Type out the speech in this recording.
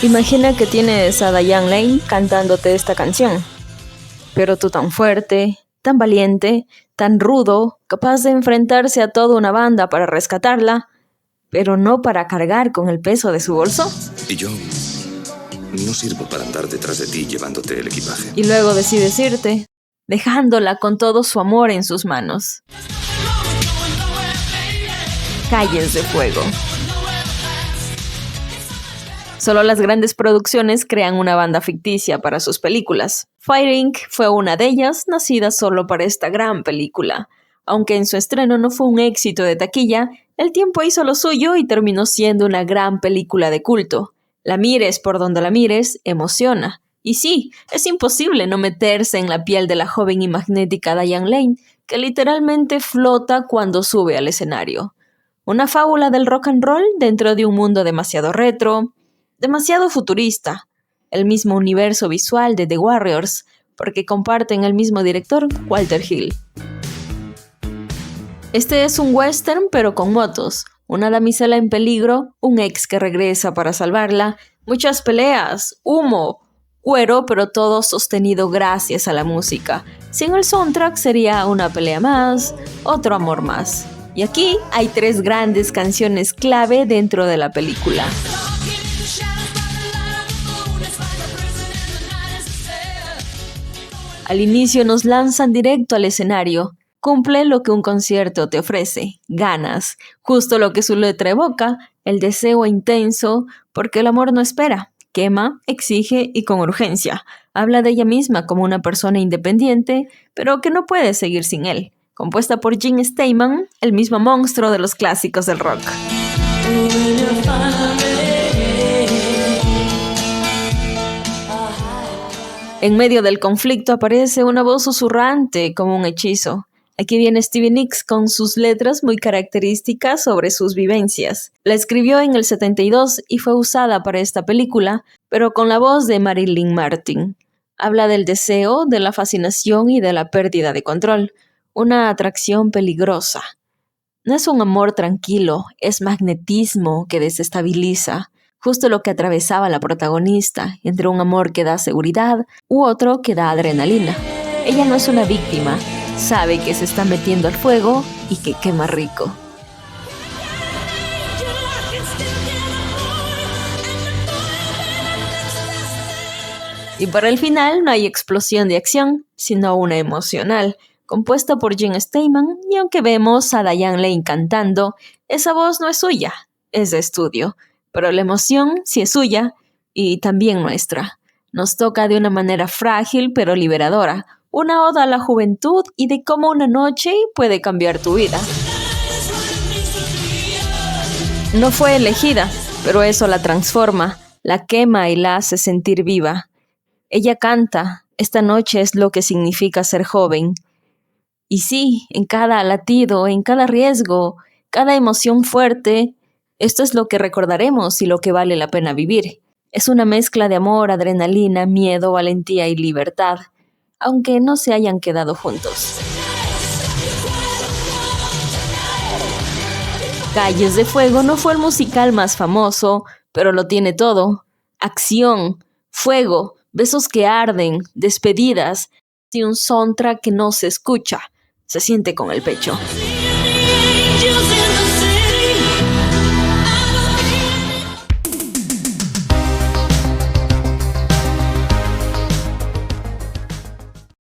Imagina que tienes a Diane Lane cantándote esta canción, pero tú tan fuerte, tan valiente, tan rudo, capaz de enfrentarse a toda una banda para rescatarla, pero no para cargar con el peso de su bolso. Y yo no sirvo para andar detrás de ti llevándote el equipaje. Y luego decides irte, dejándola con todo su amor en sus manos. Calles de Fuego. Solo las grandes producciones crean una banda ficticia para sus películas. Fire Inc. fue una de ellas, nacida solo para esta gran película. Aunque en su estreno no fue un éxito de taquilla, el tiempo hizo lo suyo y terminó siendo una gran película de culto. La mires por donde la mires, emociona. Y sí, es imposible no meterse en la piel de la joven y magnética Diane Lane, que literalmente flota cuando sube al escenario. Una fábula del rock and roll dentro de un mundo demasiado retro, demasiado futurista, el mismo universo visual de The Warriors, porque comparten el mismo director, Walter Hill. Este es un western pero con motos, una damisela en peligro, un ex que regresa para salvarla, muchas peleas, humo, cuero, pero todo sostenido gracias a la música. Sin el soundtrack sería una pelea más, otro amor más. Y aquí hay 3 grandes canciones clave dentro de la película. Al inicio nos lanzan directo al escenario. Cumple lo que un concierto te ofrece, ganas, justo lo que su letra evoca, el deseo intenso, porque el amor no espera, quema, exige y con urgencia. Habla de ella misma como una persona independiente, pero que no puede seguir sin él. Compuesta por Gene Steinman, el mismo monstruo de los clásicos del rock. En medio del conflicto aparece una voz susurrante como un hechizo. Aquí viene Stevie Nicks con sus letras muy características sobre sus vivencias. La escribió en el 72 y fue usada para esta película, pero con la voz de Marilyn Martin. Habla del deseo, de la fascinación y de la pérdida de control. Una atracción peligrosa. No es un amor tranquilo, es magnetismo que desestabiliza. Justo lo que atravesaba la protagonista, entre un amor que da seguridad u otro que da adrenalina. Ella no es una víctima, sabe que se está metiendo al fuego y que quema rico. Y para el final no hay explosión de acción, sino una emocional, compuesta por Gene Steinman, y aunque vemos a Diane Lane cantando, esa voz no es suya, es de estudio. Pero la emoción sí es suya y también nuestra. Nos toca de una manera frágil pero liberadora, una oda a la juventud y de cómo una noche puede cambiar tu vida. No fue elegida, pero eso la transforma, la quema y la hace sentir viva. Ella canta, esta noche es lo que significa ser joven. Y sí, en cada latido, en cada riesgo, cada emoción fuerte, esto es lo que recordaremos y lo que vale la pena vivir. Es una mezcla de amor, adrenalina, miedo, valentía y libertad, aunque no se hayan quedado juntos. Calles de Fuego no fue el musical más famoso, pero lo tiene todo. Acción, fuego, besos que arden, despedidas y un soundtrack que no se escucha, se siente con el pecho.